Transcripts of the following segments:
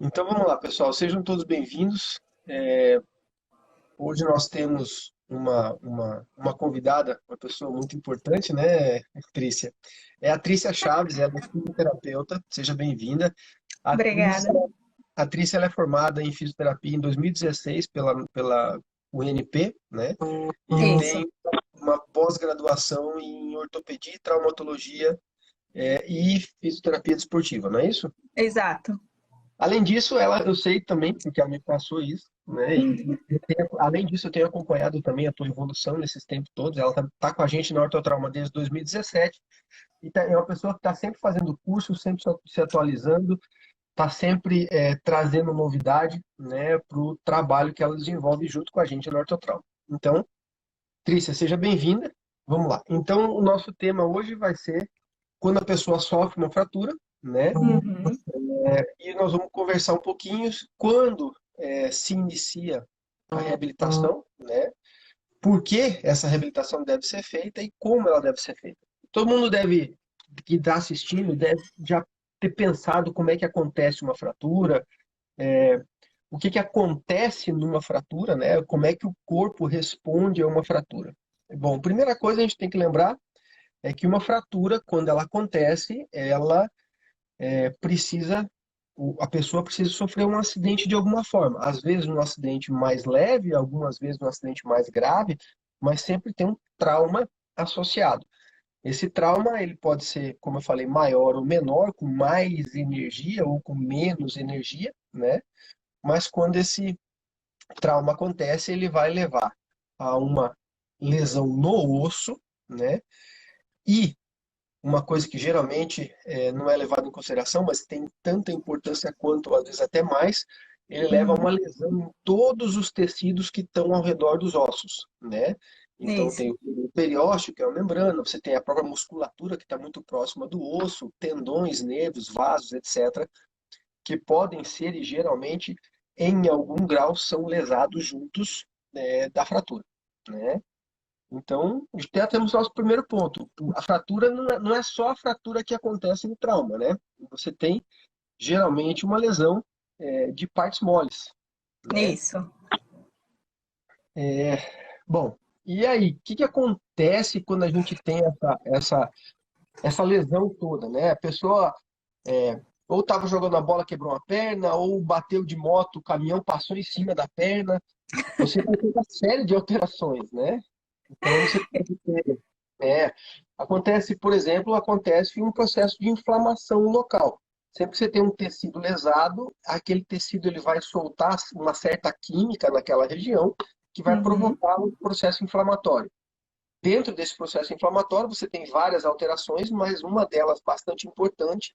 Então vamos lá, pessoal, sejam todos bem-vindos. Hoje nós temos uma convidada, uma pessoa muito importante, né, Trícia? É a Trícia Chaves, ela é fisioterapeuta, seja bem-vinda. A Trícia, Obrigada. a Trícia ela é formada em fisioterapia em 2016 pela UNP, né? E Isso, tem uma pós-graduação em ortopedia e traumatologia, e fisioterapia desportiva, não é isso? exato. Além disso, eu sei também, porque ela me passou isso, né? Além disso, eu tenho acompanhado também a tua evolução nesses tempos todos. Ela tá com a gente na Ortotrauma desde 2017 e é uma pessoa que está sempre fazendo curso, sempre se atualizando, está sempre trazendo novidade, né, para o trabalho que ela desenvolve junto com a gente na Ortotrauma. Então, Trícia, seja bem-vinda. Vamos lá. Então, o nosso tema hoje vai ser quando a pessoa sofre uma fratura, né? Uhum. E nós vamos conversar um pouquinho quando se inicia a reabilitação, né? Por que essa reabilitação deve ser feita e como ela deve ser feita. Todo mundo deve, que está assistindo, deve já ter pensado como é que acontece uma fratura, o que que acontece numa fratura, né? Como é que o corpo responde a uma fratura. Bom, primeira coisa a gente tem que lembrar é que uma fratura, quando ela acontece, ela precisa, a pessoa precisa sofrer um acidente de alguma forma. Às vezes um acidente mais leve, algumas vezes um acidente mais grave, mas sempre tem um trauma associado. Esse trauma, ele pode ser, como eu falei, maior ou menor, com mais energia ou com menos energia, né? Mas quando esse trauma acontece, ele vai levar a uma lesão no osso, né? E uma coisa que geralmente não é levada em consideração, mas tem tanta importância quanto, às vezes até mais, ele leva a Uhum. uma lesão em todos os tecidos que estão ao redor dos ossos, né? Então Isso. tem o periósteo, que é a membrana, você tem a própria musculatura que está muito próxima do osso, tendões, nervos, vasos, etc., que podem ser e geralmente, em algum grau, são lesados juntos, da fratura, né? Então, já temos nosso primeiro ponto. A fratura não é só a fratura que acontece no trauma, né? Você tem geralmente uma lesão de partes moles, né? Isso. É, bom, e aí, o que que acontece quando a gente tem essa lesão toda, né? A pessoa ou estava jogando a bola, quebrou uma perna, ou bateu de moto, o caminhão passou em cima da perna. Você vai ter uma série de alterações, né? Então, você pode ter. É, acontece, por exemplo, acontece um processo de inflamação local. Sempre que você tem um tecido lesado, aquele tecido ele vai soltar uma certa química naquela região que vai Uhum. provocar um processo inflamatório. Dentro desse processo inflamatório, você tem várias alterações, mas uma delas bastante importante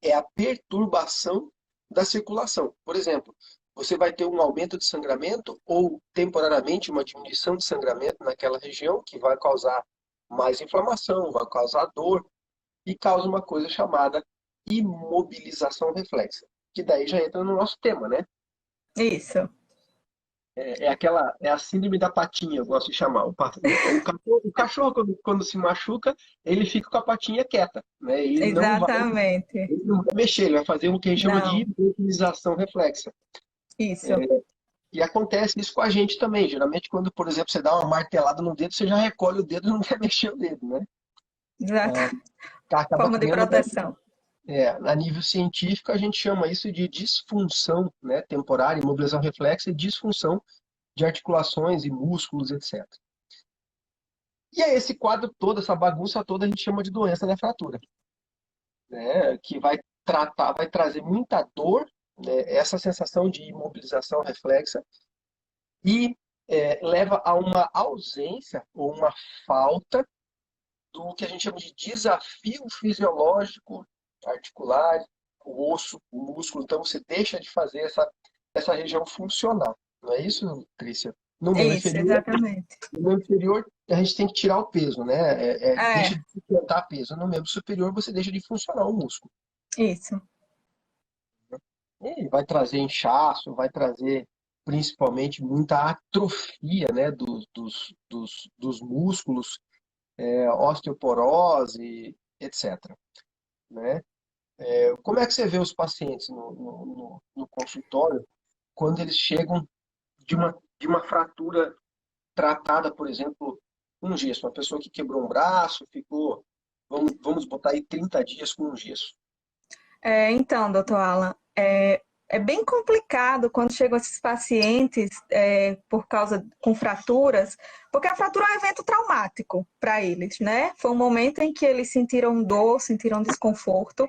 é a perturbação da circulação. Por exemplo, você vai ter um aumento de sangramento ou temporariamente uma diminuição de sangramento naquela região que vai causar mais inflamação, vai causar dor e causa uma coisa chamada imobilização reflexa, que daí já entra no nosso tema, né? Isso. É a síndrome da patinha, eu gosto de chamar. O cachorro, quando se machuca, ele fica com a patinha quieta, né? Exatamente. Ele não vai mexer, ele vai fazer o que a gente chama de Não. imobilização reflexa. Isso. E acontece isso com a gente também. Geralmente, quando, por exemplo, você dá uma martelada no dedo, você já recolhe o dedo e não quer mexer o dedo, né? Exato. Acaba Forma de criando, proteção. a nível científico, a gente chama isso de disfunção, né, temporária, imobilização reflexa e disfunção de articulações e músculos, etc. E é esse quadro todo, essa bagunça toda, a gente chama de doença da fratura, né, que vai trazer muita dor, né, essa sensação de imobilização reflexa, e leva a uma ausência ou uma falta do que a gente chama de desafio fisiológico articular, o osso, o músculo. Então você deixa de fazer essa região funcionar. Não é isso, Trícia? No membro Isso, inferior, exatamente. no membro inferior a gente tem que tirar o peso, né? Deixa É, de sustentar peso. No membro superior você deixa de funcionar o músculo. isso. E vai trazer inchaço, vai trazer principalmente muita atrofia, né, dos músculos, osteoporose, etc., né? Como é que você vê os pacientes no consultório quando eles chegam de uma fratura tratada, por exemplo, um gesso? Uma pessoa que quebrou um braço, ficou, vamos botar aí 30 dias com um gesso. Então, doutor Alan, é bem complicado quando chegam esses pacientes por causa com fraturas, porque a fratura é um evento traumático para eles, né? Foi um momento em que eles sentiram dor, sentiram desconforto.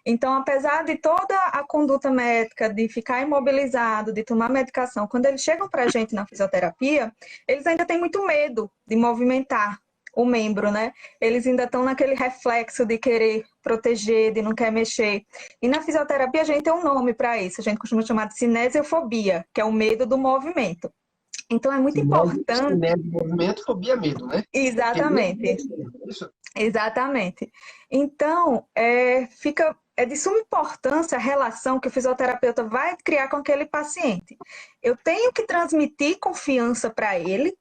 Então, apesar de toda a conduta médica, de ficar imobilizado, de tomar medicação, quando eles chegam para a gente na fisioterapia, eles ainda têm muito medo de movimentar o membro, né? Eles ainda estão naquele reflexo de querer proteger, de não querer mexer. E na fisioterapia a gente tem um nome para isso, a gente costuma chamar de cinesiofobia, que é o medo do movimento. Então é muito importante. Cinese de movimento, fobia, medo, né? Tem medo de Exatamente. mexer, é isso? Exatamente. Então, é de suma importância a relação que o fisioterapeuta vai criar com aquele paciente. Eu tenho que transmitir confiança para ele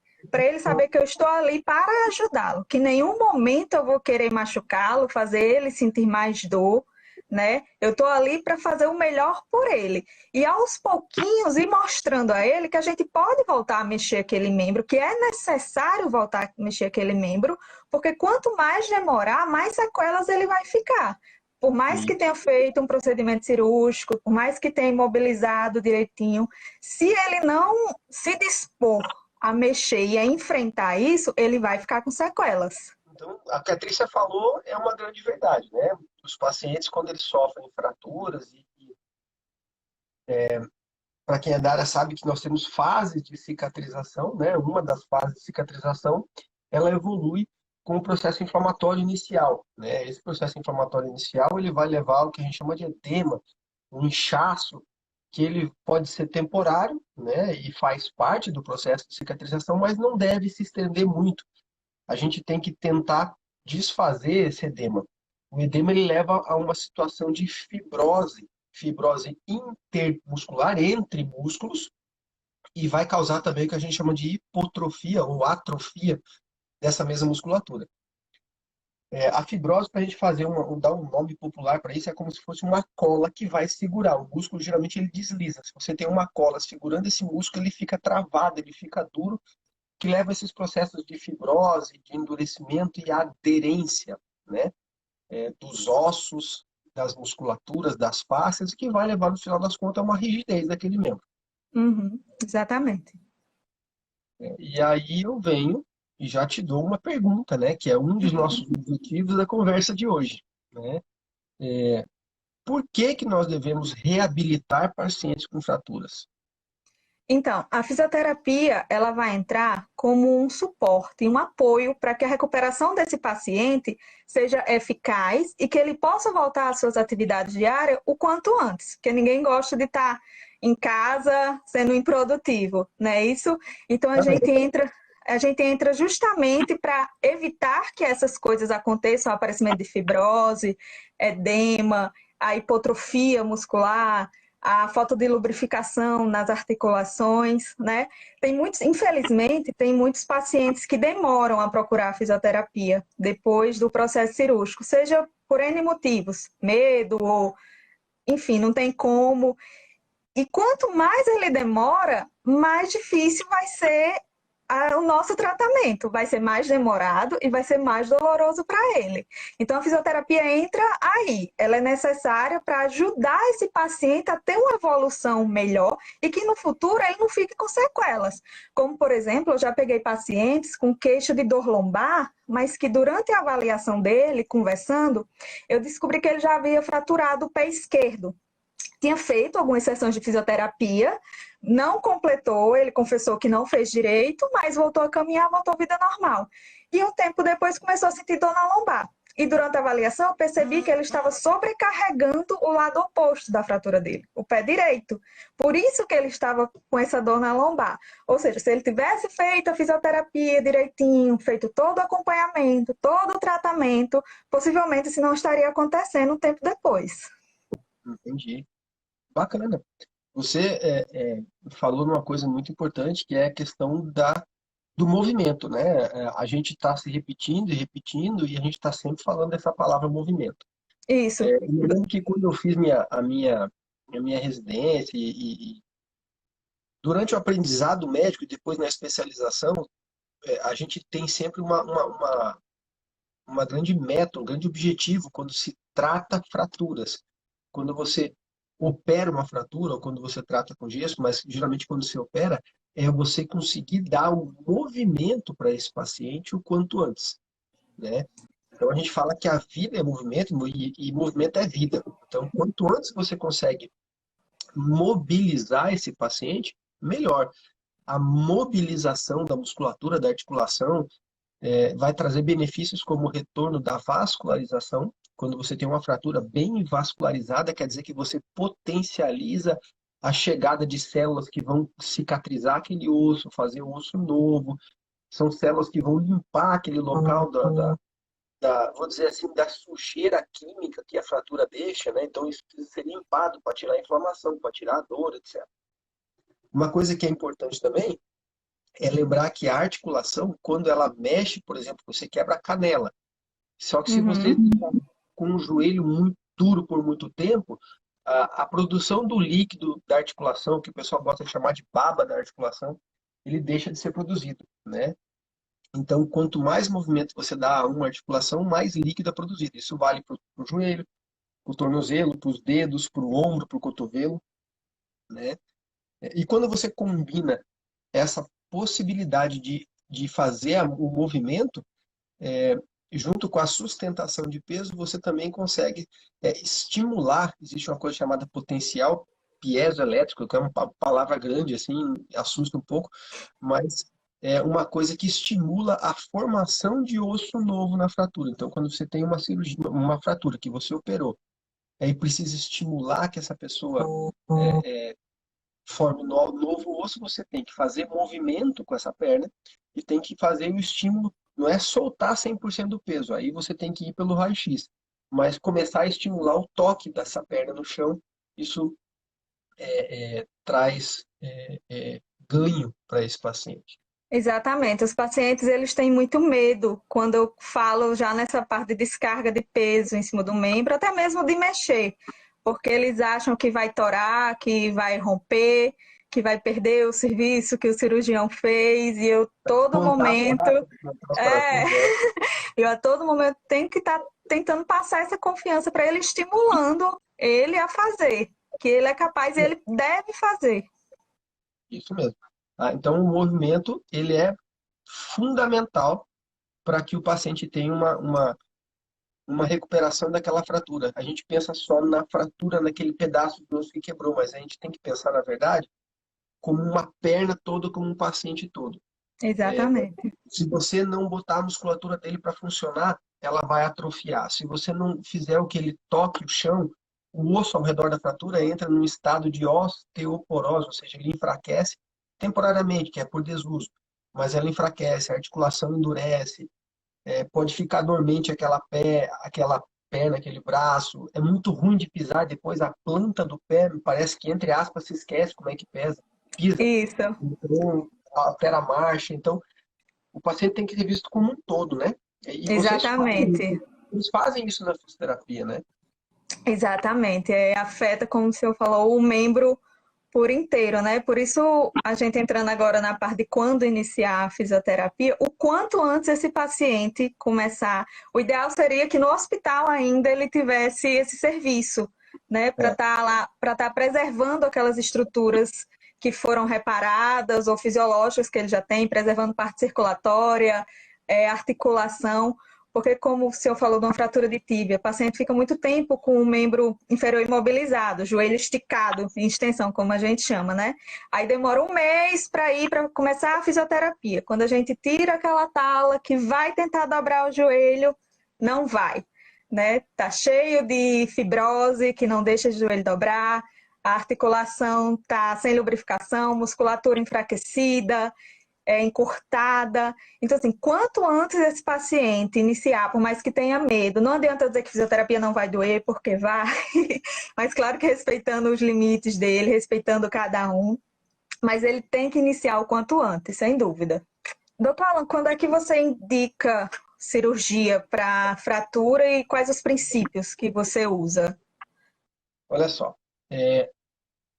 saber que eu estou ali para ajudá-lo, que em nenhum momento eu vou querer machucá-lo, fazer ele sentir mais dor, né? Eu estou ali para fazer o melhor por ele. E aos pouquinhos ir mostrando a ele que a gente pode voltar a mexer aquele membro, que é necessário voltar a mexer aquele membro, porque quanto mais demorar, mais sequelas ele vai ficar. Por mais que Sim. tenha feito um procedimento cirúrgico, por mais que tenha imobilizado direitinho, se ele não se dispor a mexer e a enfrentar isso, ele vai ficar com sequelas. Então, a que a Trícia falou é uma grande verdade, né? Os pacientes, quando eles sofrem fraturas, para quem é da área sabe que nós temos fases de cicatrização, né? Uma das fases de cicatrização, ela evolui com o processo inflamatório inicial, né? Esse processo inflamatório inicial, ele vai levar ao que a gente chama de edema, um inchaço, que ele pode ser temporário, né? E faz parte do processo de cicatrização, mas não deve se estender muito. A gente tem que tentar desfazer esse edema. O edema ele leva a uma situação de fibrose, fibrose intermuscular entre músculos, e vai causar também o que a gente chama de hipotrofia ou atrofia dessa mesma musculatura. A fibrose, para a gente dar um nome popular para isso, é como se fosse uma cola que vai segurar. O músculo geralmente ele desliza. Se você tem uma cola segurando esse músculo, ele fica travado, ele fica duro, que leva a esses processos de fibrose, de endurecimento e aderência, né? Dos ossos, das musculaturas, das fáscias, que vai levar, no final das contas, a uma rigidez daquele membro. Uhum, exatamente. E aí eu venho e já te dou uma pergunta, né? Que é um dos nossos objetivos da conversa de hoje, né? Por que que nós devemos reabilitar pacientes com fraturas? Então, a fisioterapia, ela vai entrar como um suporte, um apoio para que a recuperação desse paciente seja eficaz e que ele possa voltar às suas atividades diárias o quanto antes, porque ninguém gosta de estar em casa sendo improdutivo, não é isso? Então a gente entra justamente para evitar que essas coisas aconteçam, o aparecimento de fibrose, edema, a hipotrofia muscular, a falta de lubrificação nas articulações, né? Infelizmente, tem muitos pacientes que demoram a procurar a fisioterapia depois do processo cirúrgico, seja por N motivos, medo ou, enfim, não tem como. E quanto mais ele demora, mais difícil vai ser o nosso tratamento. Vai ser mais demorado e vai ser mais doloroso para ele. Então, a fisioterapia entra aí. Ela é necessária para ajudar esse paciente a ter uma evolução melhor e que no futuro ele não fique com sequelas. Como, por exemplo, eu já peguei pacientes com queixa de dor lombar, mas que durante a avaliação dele, conversando, eu descobri que ele já havia fraturado o pé esquerdo. Tinha feito algumas sessões de fisioterapia, não completou, ele confessou que não fez direito, mas voltou a caminhar, voltou à vida normal. E um tempo depois começou a sentir dor na lombar. E durante a avaliação eu percebi que ele estava sobrecarregando o lado oposto da fratura dele, o pé direito. Por isso que ele estava com essa dor na lombar. Ou seja, se ele tivesse feito a fisioterapia direitinho, feito todo o acompanhamento, todo o tratamento, possivelmente isso não estaria acontecendo um tempo depois. Entendi. Bacana. Você falou numa coisa muito importante, que é a questão do movimento, né? A gente está se repetindo e repetindo, e a gente está sempre falando dessa palavra movimento. Isso. Eu me lembro que quando eu fiz a minha residência e durante o aprendizado médico e depois na especialização, a gente tem sempre uma grande meta, um grande objetivo quando se trata fraturas. Quando você opera uma fratura ou quando você trata com gesso, mas geralmente quando você opera, é você conseguir dar o movimento para esse paciente o quanto antes, né? Então a gente fala que a vida é movimento e movimento é vida. Então, quanto antes você consegue mobilizar esse paciente, melhor. A mobilização da musculatura, da articulação, vai trazer benefícios como o retorno da vascularização. Quando você tem uma fratura bem vascularizada, quer dizer que você potencializa a chegada de células que vão cicatrizar aquele osso, fazer o osso novo. São células que vão limpar aquele local vou dizer assim, da sujeira química que a fratura deixa, né? Então isso precisa ser limpado para tirar a inflamação, para tirar a dor, etc. Uma coisa que é importante também é lembrar que a articulação, quando ela mexe, por exemplo, você quebra a canela. Só que se você Uhum. ficar com o joelho muito duro por muito tempo, a produção do líquido da articulação, que o pessoal gosta de chamar de baba da articulação, ele deixa de ser produzido, né? Então, quanto mais movimento você dá a uma articulação, mais líquido é produzido. Isso vale para o joelho, para o tornozelo, para os dedos, para o ombro, para o cotovelo, né? E quando você combina essa possibilidade de fazer o movimento, junto com a sustentação de peso, você também consegue estimular. Existe uma coisa chamada potencial piezoelétrico, que é uma palavra grande, assim, assusta um pouco, mas é uma coisa que estimula a formação de osso novo na fratura. Então, quando você tem uma cirurgia, uma fratura que você operou, aí precisa estimular que essa pessoa forme novo osso, você tem que fazer movimento com essa perna e tem que fazer o estímulo, não é soltar 100% do peso, aí você tem que ir pelo raio-x, mas começar a estimular o toque dessa perna no chão, isso traz ganho para esse paciente. Exatamente. Os pacientes, eles têm muito medo quando eu falo já nessa parte de descarga de peso em cima do membro, até mesmo de mexer, porque eles acham que vai torar, que vai romper, que vai perder o serviço que o cirurgião fez, e eu todo Contato momento, rápido, aquelas é, parafusos, né? eu a todo momento tenho que estar tentando passar essa confiança para ele, estimulando ele a fazer, que ele é capaz e ele deve fazer. Isso mesmo. Então, o movimento ele é fundamental para que o paciente tenha uma recuperação daquela fratura. A gente pensa só na fratura, naquele pedaço do osso que quebrou, mas a gente tem que pensar, na verdade, como uma perna toda, como um paciente todo. Exatamente. Se você não botar a musculatura dele para funcionar, ela vai atrofiar. Se você não fizer o que ele toque o chão, o osso ao redor da fratura entra num estado de osteoporose, ou seja, ele enfraquece temporariamente, que é por desuso, mas ela enfraquece, a articulação endurece, pode ficar dormente aquela perna, aquele braço. É muito ruim de pisar depois a planta do pé, parece que, entre aspas, se esquece como é que pisa. Isso. Então, altera a marcha. Então, o paciente tem que ser visto como um todo, né? E Exatamente, vocês fazem isso na fisioterapia, né? exatamente. Afeta, como o senhor falou, o membro por inteiro, né? Por isso, a gente entrando agora na parte de quando iniciar a fisioterapia, o quanto antes esse paciente começar. O ideal seria que no hospital ainda ele tivesse esse serviço, né? Para É. estar lá, para estar preservando aquelas estruturas que foram reparadas ou fisiológicas que ele já tem, preservando parte circulatória, articulação. Porque, como o senhor falou de uma fratura de tíbia, o paciente fica muito tempo com o membro inferior imobilizado, joelho esticado, em extensão, como a gente chama, né? Aí demora um mês para ir para começar a fisioterapia. Quando a gente tira aquela tala que vai tentar dobrar o joelho, não vai, né? Tá cheio de fibrose que não deixa o joelho dobrar, a articulação tá sem lubrificação, musculatura enfraquecida, encurtada. Então, assim, quanto antes esse paciente iniciar, por mais que tenha medo, não adianta dizer que fisioterapia não vai doer, porque vai, mas claro que respeitando os limites dele, respeitando cada um, mas ele tem que iniciar o quanto antes, sem dúvida. Doutor Alan, quando é que você indica cirurgia para fratura e quais os princípios que você usa? Olha só, é,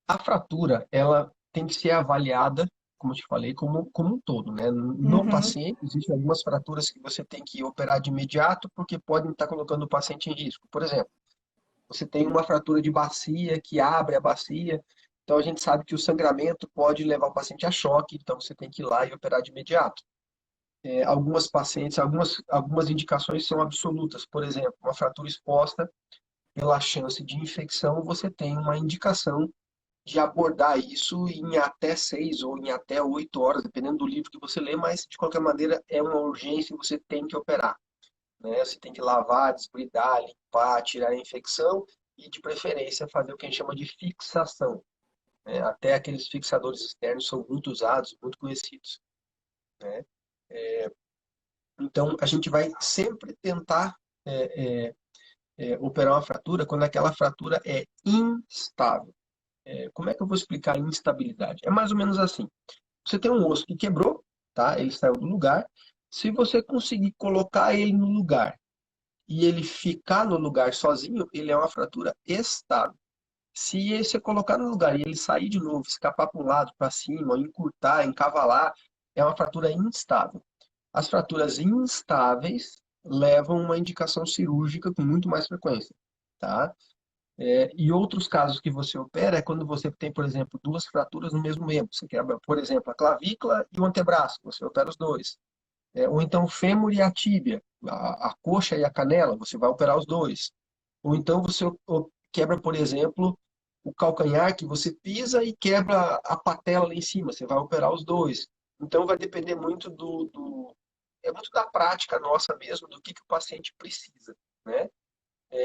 a fratura, ela tem que ser avaliada, como eu te falei, como um todo, né? No Uhum, paciente, existem algumas fraturas que você tem que operar de imediato porque podem estar colocando o paciente em risco. Por exemplo, você tem uma fratura de bacia que abre a bacia, então a gente sabe que o sangramento pode levar o paciente a choque, então você tem que ir lá e operar de imediato. Algumas pacientes, algumas indicações são absolutas. Por exemplo, uma fratura exposta, pela chance de infecção, você tem uma indicação de abordar isso em até 6 ou em até 8 horas, dependendo do livro que você lê, mas de qualquer maneira é uma urgência e você tem que operar, né? Você tem que lavar, desbridar, limpar, tirar a infecção e, de preferência, fazer o que a gente chama de fixação, né? Até aqueles fixadores externos são muito usados, muito conhecidos, né? Então, a gente vai sempre tentar é, operar uma fratura quando aquela fratura é instável. Como é que eu vou explicar a instabilidade? É mais ou menos assim. Você tem um osso que quebrou, tá? Ele saiu do lugar. Se você conseguir colocar ele no lugar e ele ficar no lugar sozinho, ele é uma fratura estável. Se você colocar no lugar e ele sair de novo, escapar para um lado, para cima, encurtar, encavalar, é uma fratura instável. As fraturas instáveis levam uma indicação cirúrgica com muito mais frequência, tá? E outros casos que você opera é quando você tem, por exemplo, duas fraturas no mesmo membro. Você quebra, por exemplo, a clavícula e o antebraço, você opera os dois. Ou então o fêmur e a tíbia, a coxa e a canela, você vai operar os dois. Ou então você quebra, por exemplo, o calcanhar que você pisa e quebra a patela lá em cima, você vai operar os dois. Então vai depender muito é muito da prática nossa mesmo, do que o paciente precisa, né?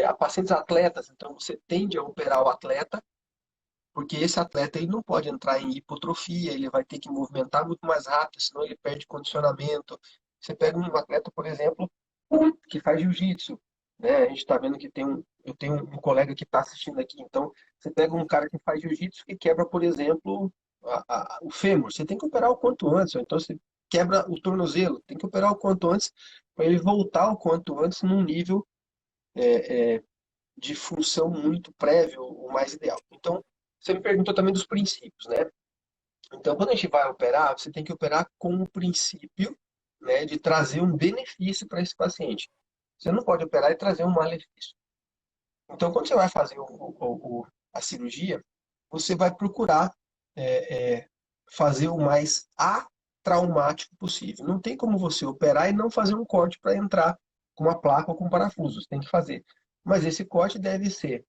A pacientes atletas, então você tende a operar o atleta, porque esse atleta ele não pode entrar em hipotrofia, ele vai ter que movimentar muito mais rápido, senão ele perde condicionamento. Você pega um atleta, por exemplo, que faz jiu-jitsu, né? A gente está vendo que eu tenho um colega que está assistindo aqui, então você pega um cara que faz jiu-jitsu que quebra, por exemplo, o fêmur, você tem que operar o quanto antes, ou então você quebra o tornozelo, tem que operar o quanto antes para ele voltar o quanto antes num nível de função muito prévio, o mais ideal. Então, você me perguntou também dos princípios, né? Então, quando a gente vai operar, você tem que operar com o princípio, né, de trazer um benefício para esse paciente. Você não pode operar e trazer um malefício. Então, quando você vai fazer a cirurgia, você vai procurar fazer o mais atraumático possível. Não tem como você operar e não fazer um corte para entrar com uma placa ou com parafusos. Tem que fazer. Mas esse corte deve ser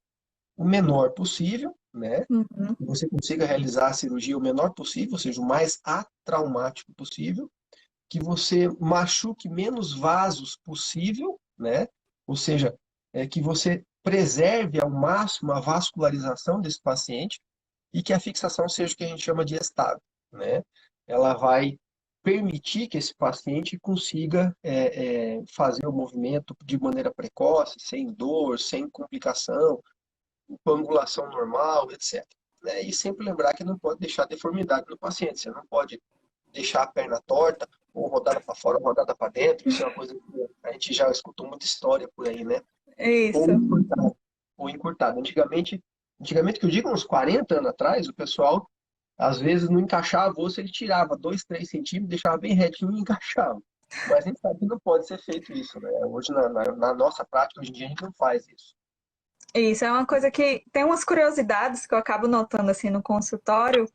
o menor possível, né? uhum. Que você consiga realizar a cirurgia o menor possível, ou seja, o mais atraumático possível, que você machuque menos vasos possível, né? Ou seja, que você preserve ao máximo a vascularização desse paciente e que a fixação seja o que a gente chama de estável, né? Ela vai permitir que esse paciente consiga fazer o movimento de maneira precoce, sem dor, sem complicação, com angulação normal, etc. Né? E sempre lembrar que não pode deixar deformidade no paciente. Você não pode deixar a perna torta, ou rodada para fora, ou rodada para dentro. Isso é uma coisa que a gente já escutou muita história por aí, né? Ou Isso. encurtado. Ou encurtado. Antigamente, que eu digo uns 40 anos atrás, o pessoal às vezes não encaixava o osso, ele tirava 2, 3 centímetros, deixava bem retinho e encaixava. Mas a gente sabe que não pode ser feito isso, né? Hoje, na nossa prática, hoje em dia, a gente não faz isso. Isso é uma coisa que tem umas curiosidades que eu acabo notando assim no consultório.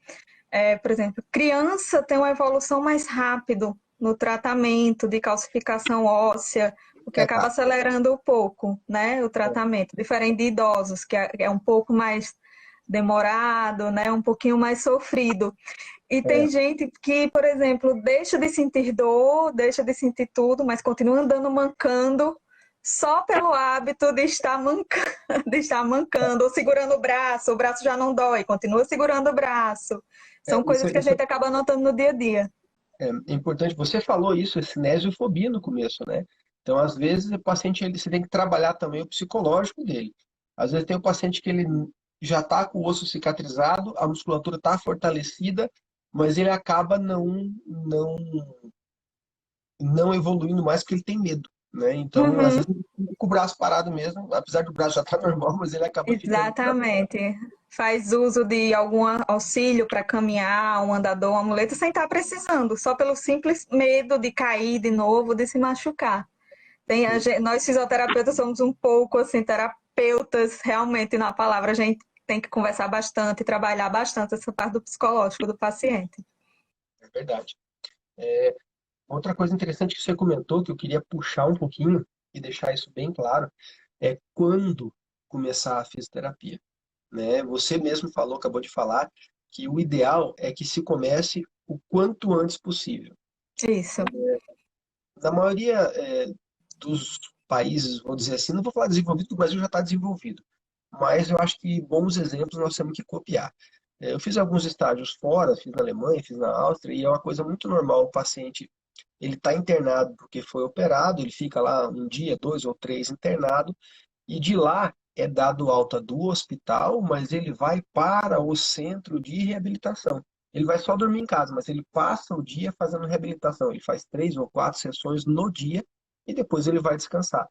Por exemplo, criança tem uma evolução mais rápido no tratamento de calcificação óssea, o que acaba Tá. acelerando um pouco, né, o tratamento, diferente de idosos, que é um pouco mais demorado, né, um pouquinho mais sofrido. E tem É. gente que, por exemplo, deixa de sentir dor, deixa de sentir tudo, mas continua andando mancando só pelo hábito de estar mancando, de estar mancando ou segurando o braço já não dói, continua segurando o braço. É, São isso, coisas que a isso gente acaba notando no dia a dia. é importante. Você falou isso, é cinesiofobia no começo, né? Então, às vezes, o paciente você tem que trabalhar também o psicológico dele. Às vezes tem um paciente que ele já está com o osso cicatrizado, a musculatura está fortalecida, mas ele acaba não evoluindo mais porque ele tem medo. né? Então, às Uhum. vezes, ele fica com o braço parado mesmo, apesar do braço já estar normal, mas ele acaba ficando com o braço. Exatamente. Faz uso de algum auxílio para caminhar, um andador, uma muleta, sem estar precisando, só pelo simples medo de cair de novo, de se machucar. Nós fisioterapeutas somos um pouco assim, terapeutas, realmente, na palavra, a gente tem que conversar bastante, trabalhar bastante essa parte do psicológico do paciente. É verdade. Outra coisa interessante que você comentou, que eu queria puxar um pouquinho e deixar isso bem claro, é quando começar a fisioterapia, né? Você mesmo falou, acabou de falar, que o ideal é que se comece o quanto antes possível. Isso, Na maioria, dos países, vou dizer assim, não vou falar desenvolvido, porque o Brasil já está desenvolvido, mas eu acho que bons exemplos nós temos que copiar. Eu fiz alguns estágios fora, fiz na Alemanha, fiz na Áustria, e é uma coisa muito normal o paciente, ele está internado porque foi operado, ele fica lá um dia, dois ou três internado, e de lá é dado alta do hospital, mas ele vai para o centro de reabilitação. Ele vai só dormir em casa, mas ele passa o dia fazendo reabilitação. Ele faz 3 ou 4 sessões no dia e depois ele vai descansar.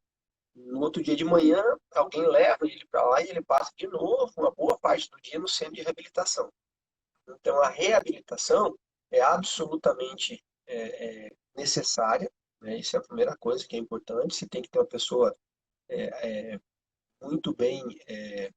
No outro dia de manhã, alguém leva ele para lá e ele passa de novo uma boa parte do dia no centro de reabilitação. Então, a reabilitação é absolutamente necessária, né? Isso é a primeira coisa que é importante. Você tem que ter uma pessoa muito bem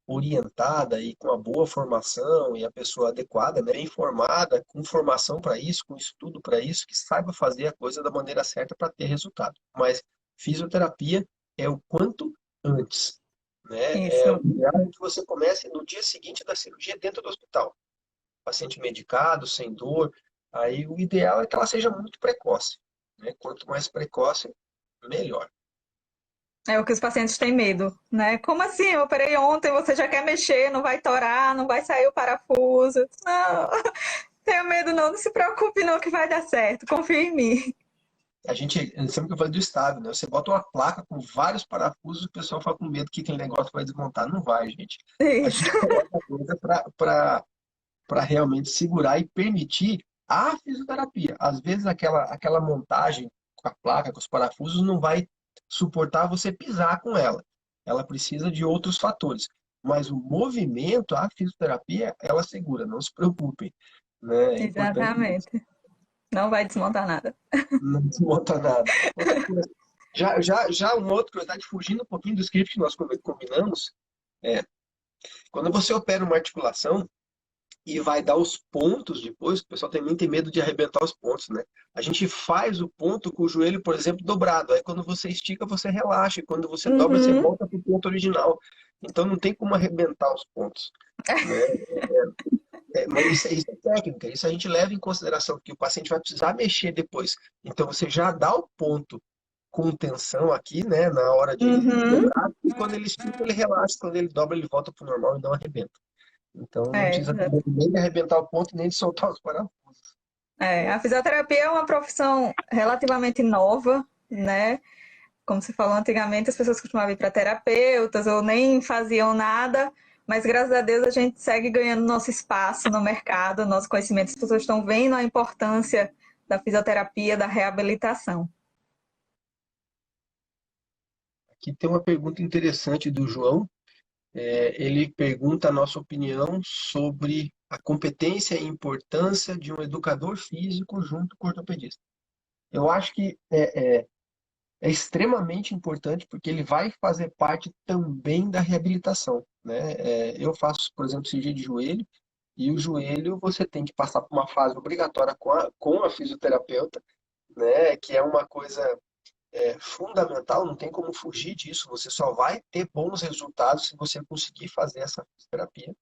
orientada e com uma boa formação e a pessoa adequada, né, bem informada, com formação para isso, com estudo para isso, que saiba fazer a coisa da maneira certa para ter resultado. Mas fisioterapia é o quanto antes, né? É o isso. ideal é que você comece no dia seguinte da cirurgia dentro do hospital. Paciente medicado, sem dor. Aí o ideal é que ela seja muito precoce, né? Quanto mais precoce, melhor. É o que os pacientes têm medo, né? Como assim? Eu operei ontem, você já quer mexer, não vai torar, não vai sair o parafuso. Não, tenha medo não, não se preocupe não que vai dar certo, confia em mim. A gente, sempre que eu falei do estável, né? Você bota uma placa com vários parafusos, o pessoal fica com medo que aquele negócio vai desmontar. Não vai, gente. A Isso. gente coloca a coisa para realmente segurar e permitir a fisioterapia. Às vezes aquela montagem com a placa, com os parafusos, não vai suportar você pisar com ela. Ela precisa de outros fatores. Mas o movimento, a fisioterapia, ela segura, não se preocupem. Né? É importante Exatamente. Não vai desmontar nada. não desmonta nada. Outra coisa, já uma outra curiosidade, fugindo um pouquinho do script que nós combinamos, é, quando você opera uma articulação e vai dar os pontos depois, o pessoal também tem medo de arrebentar os pontos, né? A gente faz o ponto com o joelho, por exemplo, dobrado. Aí quando você estica, você relaxa. E quando você dobra, você Uhum. volta para o ponto original. Então não tem como arrebentar os pontos, né? Mas isso é técnica, isso a gente leva em consideração, que o paciente vai precisar mexer depois. Então você já dá o ponto com tensão aqui, né, na hora de Uhum. dobrar, e quando ele estica, ele relaxa, quando ele dobra, ele volta para o normal e não arrebenta. Então não É, precisa ter medo nem de arrebentar o ponto, nem de soltar os parafusos. a fisioterapia é uma profissão relativamente nova, né? Como você falou, antigamente as pessoas costumavam ir para terapeutas ou nem faziam nada, mas graças a Deus a gente segue ganhando nosso espaço no mercado, nosso conhecimento. As pessoas estão vendo a importância da fisioterapia, da reabilitação. Aqui tem uma pergunta interessante do João. Ele pergunta a nossa opinião sobre a competência e importância de um educador físico junto com o ortopedista. Eu acho que é extremamente importante porque ele vai fazer parte também da reabilitação, né? Eu faço, por exemplo, cirurgia de joelho e o joelho você tem que passar por uma fase obrigatória com a fisioterapeuta, né? Que é uma coisa fundamental, não tem como fugir disso. Você só vai ter bons resultados se você conseguir fazer essa fisioterapia.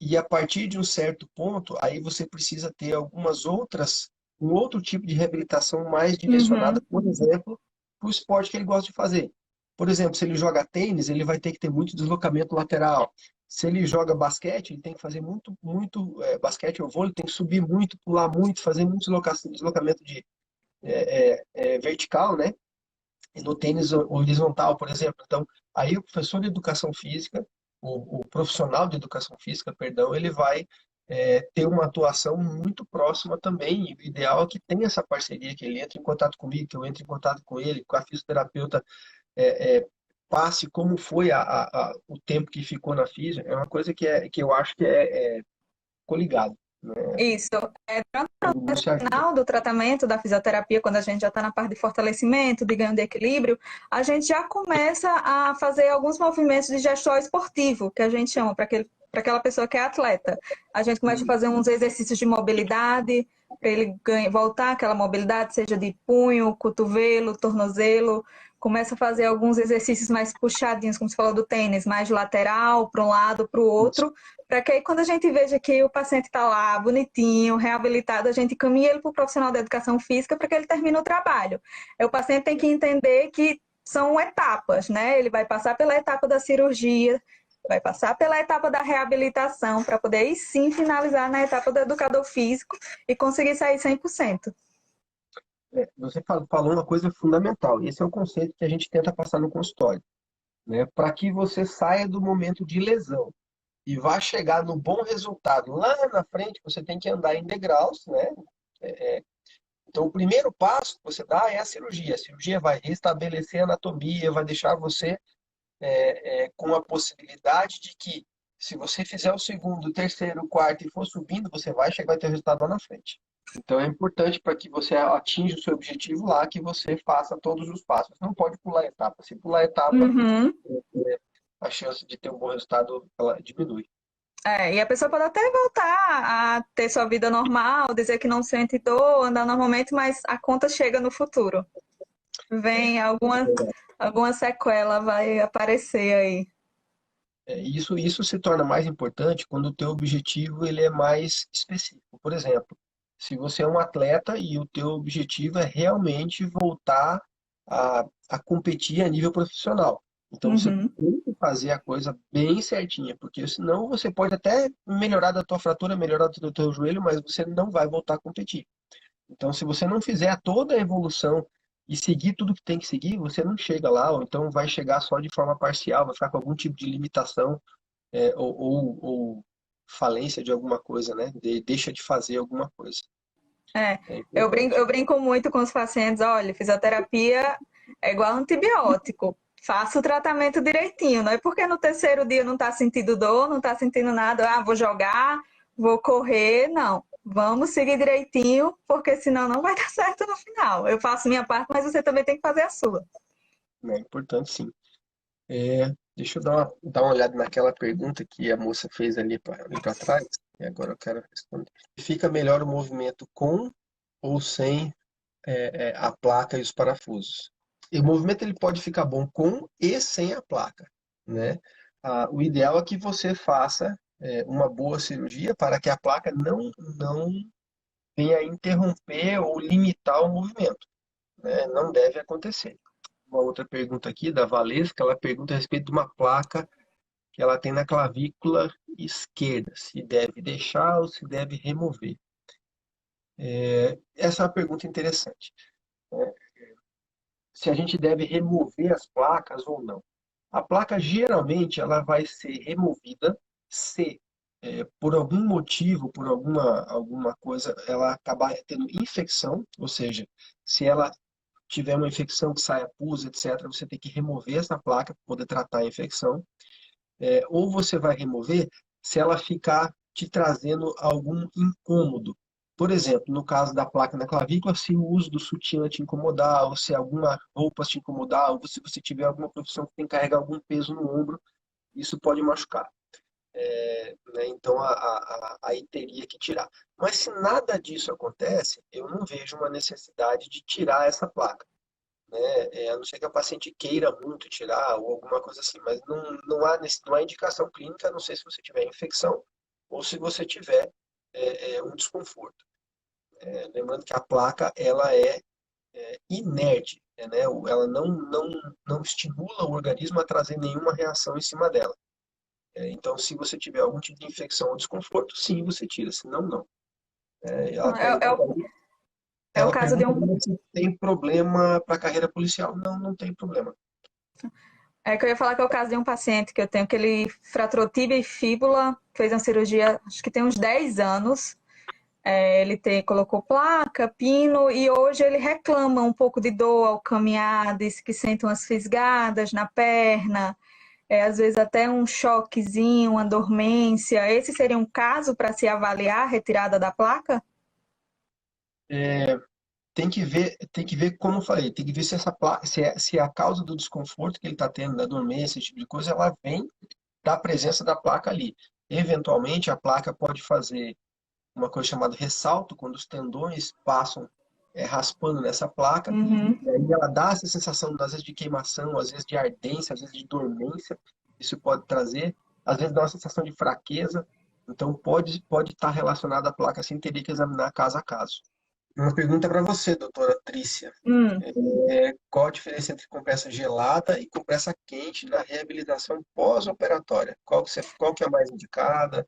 E a partir de um certo ponto, aí você precisa ter um outro tipo de reabilitação mais direcionada, Uhum, por exemplo, para o esporte que ele gosta de fazer. Por exemplo, se ele joga tênis, ele vai ter que ter muito deslocamento lateral. Se ele joga basquete, ele tem que fazer muito basquete ou vôlei, tem que subir muito, pular muito, fazer muito deslocamento vertical, né? E no tênis horizontal, por exemplo. Então, aí o professor de educação física, o profissional de educação física, perdão, ele vai ter uma atuação muito próxima também. E o ideal é que tenha essa parceria, que ele entre em contato comigo, que eu entre em contato com ele, com a fisioterapeuta, passe como foi o tempo que ficou na fisio. É uma coisa que eu acho que é coligado, né? Isso. Todo mundo se ajuda. Final do tratamento da fisioterapia, quando a gente já está na parte de fortalecimento, de ganho de equilíbrio, a gente já começa a fazer alguns movimentos de gestual esportivo, que a gente chama para aquela pessoa que é atleta. A gente começa a fazer uns exercícios de mobilidade, para ele voltar aquela mobilidade, seja de punho, cotovelo, tornozelo. Começa a fazer alguns exercícios mais puxadinhos, como você falou do tênis, mais lateral, para um lado, para o Isso. outro, para que aí quando a gente veja que o paciente está lá bonitinho, reabilitado, a gente caminha ele para o profissional da educação física para que ele termine o trabalho. O paciente tem que entender que são etapas, né? Ele vai passar pela etapa da cirurgia, vai passar pela etapa da reabilitação para poder aí sim finalizar na etapa do educador físico e conseguir sair 100%. Você falou uma coisa fundamental. Esse é o conceito que a gente tenta passar no consultório, né? Para que você saia do momento de lesão e vá chegar no bom resultado lá na frente, você tem que andar em degraus, né? Então, o primeiro passo que você dá é a cirurgia. A cirurgia vai restabelecer a anatomia, vai deixar você com a possibilidade de que, se você fizer o segundo, o terceiro, o quarto e for subindo, você vai chegar e ter o resultado lá na frente. Então, é importante para que você atinja o seu objetivo lá, que você faça todos os passos. Não pode pular etapa. Se pular etapa, Uhum. a chance de ter um bom resultado ela diminui. E a pessoa pode até voltar a ter sua vida normal, dizer que não sente dor, andar normalmente, mas a conta chega no futuro. Vem alguma sequela vai aparecer aí. Isso se torna mais importante quando o teu objetivo ele é mais específico. Por exemplo, se você é um atleta e o teu objetivo é realmente voltar a competir a nível profissional. Então você Uhum. tem que fazer a coisa bem certinha, porque senão você pode até melhorar da tua fratura, melhorar do teu joelho, mas você não vai voltar a competir. Então, se você não fizer toda a evolução e seguir tudo que tem que seguir, você não chega lá, ou então vai chegar só de forma parcial, vai ficar com algum tipo de limitação, ou falência de alguma coisa, né? Deixa de fazer alguma coisa. É, É eu importante. brinco muito com os pacientes, olha, fisioterapia é igual antibiótico. Faça o tratamento direitinho, não é porque no terceiro dia não está sentindo dor, não está sentindo nada, vou jogar, vou correr, não. Vamos seguir direitinho, porque senão não vai dar certo no final. Eu faço minha parte, mas você também tem que fazer a sua. É importante, sim. Deixa eu dar uma olhada naquela pergunta que a moça fez ali para trás, e agora eu quero responder. Fica melhor o movimento com ou sem a placa e os parafusos? E o movimento ele pode ficar bom com e sem a placa, né? O ideal é que você faça uma boa cirurgia para que a placa não venha interromper ou limitar o movimento, né? Não deve acontecer. Uma outra pergunta aqui da Valesca, ela pergunta a respeito de uma placa que ela tem na clavícula esquerda, se deve deixar ou se deve remover. Essa é uma pergunta interessante, né? Se a gente deve remover as placas ou não. A placa geralmente ela vai ser removida se por algum motivo, por alguma coisa, ela acabar tendo infecção, ou seja, se ela tiver uma infecção que saia pus, etc., você tem que remover essa placa para poder tratar a infecção. Ou você vai remover se ela ficar te trazendo algum incômodo. Por exemplo, no caso da placa na clavícula, se o uso do sutiã te incomodar, ou se alguma roupa te incomodar, ou se você tiver alguma profissão que tem que carregar algum peso no ombro, isso pode machucar. Né? Então, aí teria que tirar. Mas se nada disso acontece, eu não vejo uma necessidade de tirar essa placa, né? A não ser que a paciente queira muito tirar ou alguma coisa assim, mas não há indicação clínica, a não ser se você tiver infecção ou se você tiver um desconforto. Lembrando que a placa ela é inerte, né? Ela não estimula o organismo a trazer nenhuma reação em cima dela. Então, se você tiver algum tipo de infecção ou desconforto, sim, você tira, senão não. Ela É, pergunta, é, o, é o ela caso de pergunta um se tem problema para a carreira policial. Não, não tem problema. É que eu ia falar que é o caso de um paciente que eu tenho, que ele fraturou tíbia e fíbula, fez uma cirurgia, acho que tem uns 10 anos. Colocou placa, pino, e hoje ele reclama um pouco de dor ao caminhar, diz que sente umas fisgadas na perna, às vezes até um choquezinho, uma dormência. Esse seria um caso para se avaliar a retirada da placa? Tem que ver, como eu falei, tem que ver se essa placa, se a causa do desconforto que ele está tendo, da dormência, esse tipo de coisa, ela vem da presença da placa ali. Eventualmente, a placa pode fazer uma coisa chamada ressalto, quando os tendões passam raspando nessa placa, Uhum. e aí ela dá essa sensação, às vezes, de queimação, às vezes de ardência, às vezes de dormência, isso pode trazer, às vezes dá uma sensação de fraqueza, então pode estar relacionada à placa, assim, teria que examinar caso a caso. Uma pergunta para você, doutora Trícia. Hum. Qual a diferença entre compressa gelada e compressa quente na reabilitação pós-operatória? Qual que é a mais indicada?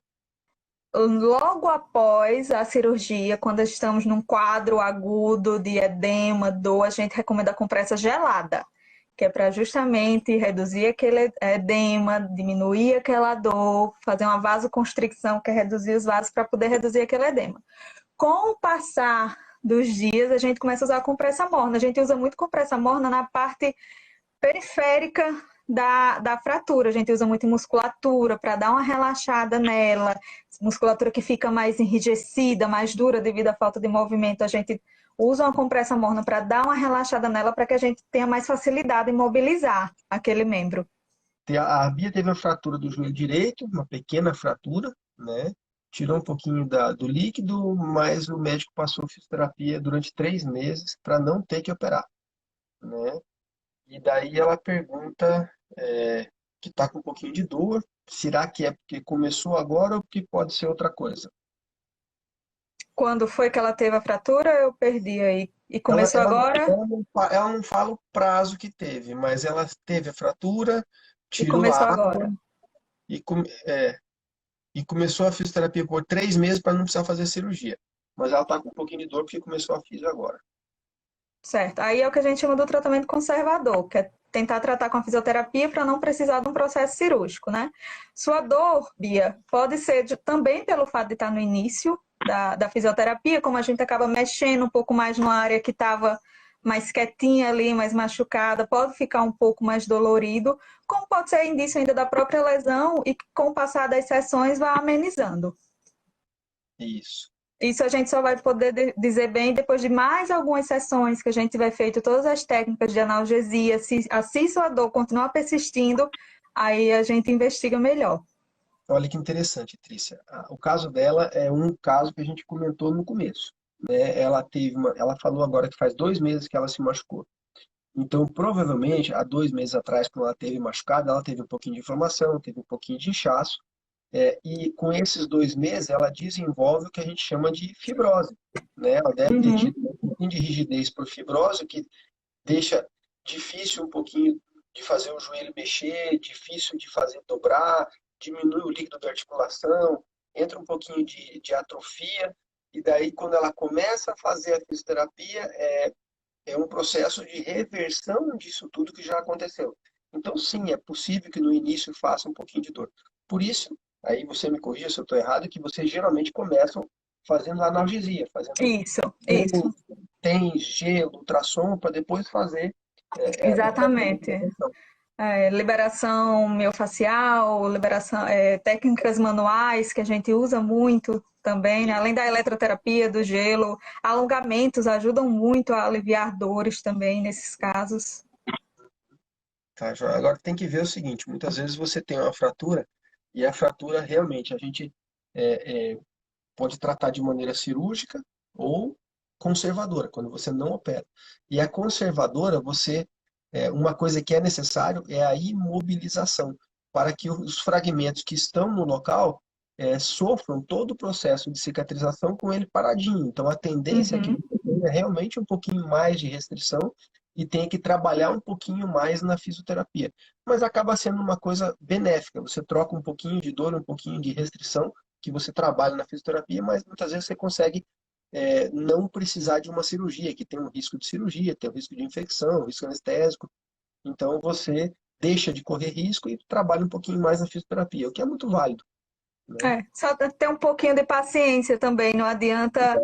Logo após a cirurgia, quando estamos num quadro agudo de edema, dor, a gente recomenda a compressa gelada, que é para justamente reduzir aquele edema, diminuir aquela dor, fazer uma vasoconstricção, que é reduzir os vasos para poder reduzir aquele edema. Com o passar dos dias, a gente começa a usar a compressa morna. A gente usa muito compressa morna na parte periférica da fratura. A gente usa muito em musculatura para dar uma relaxada nela, musculatura que fica mais enrijecida, mais dura devido à falta de movimento. A gente usa uma compressa morna para dar uma relaxada nela para que a gente tenha mais facilidade em mobilizar aquele membro. A Bia teve uma fratura do joelho direito, uma pequena fratura, né? Tirou um pouquinho do líquido, mas o médico passou fisioterapia durante 3 meses para não ter que operar, né? E daí ela pergunta que está com um pouquinho de dor. Será que é porque começou agora ou que pode ser outra coisa? Quando foi que ela teve a fratura, eu perdi aí. E Ela, começou ela, agora ela não fala o prazo que teve, mas ela teve a fratura, e tirou a começou água agora. e, e começou a fisioterapia por 3 meses para não precisar fazer cirurgia. Mas ela está com um pouquinho de dor porque começou a fisio agora. Certo. Aí é o que a gente chama do tratamento conservador, que é tentar tratar com a fisioterapia para não precisar de um processo cirúrgico, né? Sua dor, Bia, pode ser também pelo fato de estar no início da fisioterapia, como a gente acaba mexendo um pouco mais numa área que estava mais quietinha ali, mais machucada, pode ficar um pouco mais dolorido, como pode ser indício ainda da própria lesão e que com o passar das sessões vai amenizando. Isso. Isso a gente só vai poder dizer bem depois de mais algumas sessões que a gente tiver feito todas as técnicas de analgesia. Se sua dor continuar persistindo, aí a gente investiga melhor. Olha que interessante, Trícia. O caso dela é um caso que a gente comentou no começo, né? Ela falou agora que faz 2 meses que ela se machucou. Então, provavelmente, há 2 meses atrás, quando ela teve machucada, ela teve um pouquinho de inflamação, teve um pouquinho de inchaço, e com esses 2 meses, ela desenvolve o que a gente chama de fibrose, né? Ela deve ter Uhum. tido um pouquinho de rigidez por fibrose, o que deixa difícil um pouquinho de fazer o joelho mexer, difícil de fazer dobrar, diminui o líquido da articulação, entra um pouquinho de atrofia, e daí, quando ela começa a fazer a fisioterapia, é um processo de reversão disso tudo que já aconteceu. Então, sim, é possível que no início faça um pouquinho de dor. Por isso, aí você me corrija se eu estou errado, que vocês geralmente começam fazendo analgesia, fazendo Isso, isso. tem gelo, ultrassom, para depois fazer o tratamento Exatamente. da lesão. Liberação miofascial, técnicas manuais que a gente usa muito também, né? E, Além da eletroterapia, do gelo, alongamentos ajudam muito a aliviar dores também nesses casos. tá, Joia? Agora tem que ver o seguinte, muitas vezes você tem uma fratura, e a fratura realmente a gente pode tratar de maneira cirúrgica ou conservadora, quando você não opera. E a conservadora, uma coisa que é necessário é a imobilização, para que os fragmentos que estão no local sofram todo o processo de cicatrização com ele paradinho. Então, a tendência é que Uhum. você tenha realmente um pouquinho mais de restrição e tenha que trabalhar um pouquinho mais na fisioterapia. Mas acaba sendo uma coisa benéfica. Você troca um pouquinho de dor, um pouquinho de restrição que você trabalha na fisioterapia, mas muitas vezes você consegue não precisar de uma cirurgia, que tem um risco de cirurgia, tem um risco de infecção, um risco anestésico. Então você deixa de correr risco e trabalha um pouquinho mais na fisioterapia, o que é muito válido, né? Só ter um pouquinho de paciência também, não adianta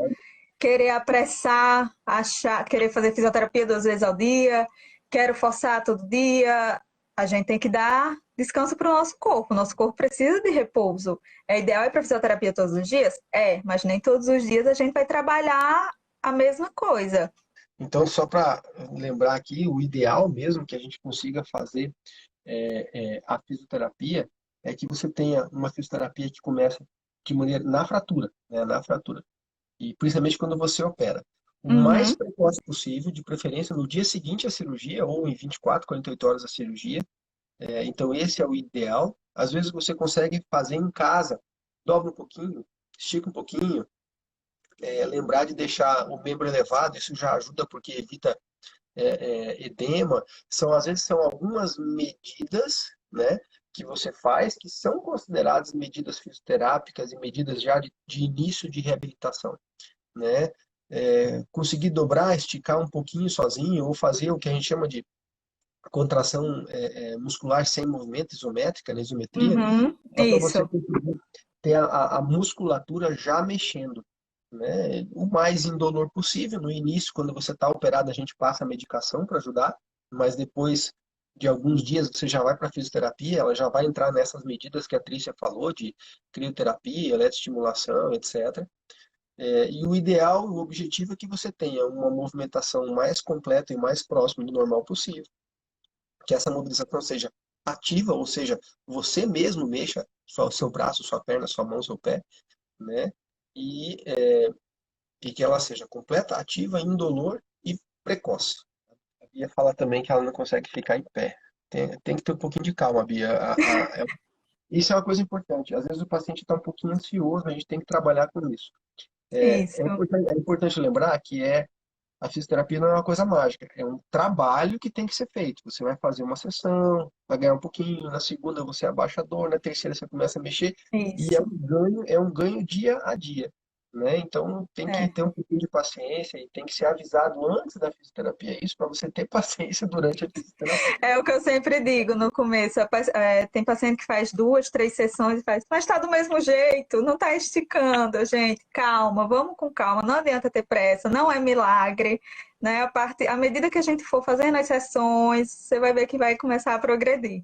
querer apressar, achar, querer fazer fisioterapia 2 vezes ao dia, quero forçar todo dia. A gente tem que dar descanso para o nosso corpo. O nosso corpo precisa de repouso. É ideal ir para fisioterapia todos os dias? É, mas nem todos os dias a gente vai trabalhar a mesma coisa. Então, só para lembrar aqui, o ideal mesmo que a gente consiga fazer a fisioterapia é que você tenha uma fisioterapia que começa de maneira na fratura, né, na fratura. E principalmente quando você opera. O mais Uhum, precoce possível, de preferência no dia seguinte à cirurgia ou em 24, 48 horas da cirurgia. Então, esse é o ideal. Às vezes você consegue fazer em casa, dobra um pouquinho, estica um pouquinho, lembrar de deixar o membro elevado, isso já ajuda porque evita edema. Às vezes são algumas medidas, né, que você faz que são consideradas medidas fisioterápicas e medidas já de início de reabilitação, né? Conseguir dobrar, esticar um pouquinho sozinho ou fazer o que a gente chama de contração muscular sem movimento, isométrica, né, isometria, uhum, só para você isso, conseguir ter a musculatura já mexendo, né? O mais indolor possível. No início, quando você está operado, a gente passa a medicação para ajudar, mas depois de alguns dias você já vai para a fisioterapia, ela já vai entrar nessas medidas que a Trícia falou, de crioterapia, eletroestimulação, etc. E o ideal, o objetivo é que você tenha uma movimentação mais completa e mais próxima do normal possível, que essa mobilização seja ativa, ou seja, você mesmo mexa o seu braço, sua perna, sua mão, seu pé, né? E, e que ela seja completa, ativa, indolor e precoce. A Bia fala também que ela não consegue ficar em pé. Tem que ter um pouquinho de calma, Bia. Isso é uma coisa importante. Às vezes o paciente está um pouquinho ansioso, a gente tem que trabalhar com isso. isso. É importante lembrar que a fisioterapia não é uma coisa mágica, é um trabalho que tem que ser feito. Você vai fazer uma sessão, vai ganhar um pouquinho, na segunda você abaixa a dor, na terceira você começa a mexer, e Isso. é um ganho dia a dia, né? Então tem que É. ter um pouquinho de paciência e tem que ser avisado antes da fisioterapia, isso para você ter paciência durante a fisioterapia. É o que eu sempre digo no começo. Tem paciente que faz 2, 3 sessões e faz, mas está do mesmo jeito, não está esticando, gente. Calma, vamos com calma. Não adianta ter pressa, não é milagre, né? À medida que a gente for fazendo as sessões, você vai ver que vai começar a progredir.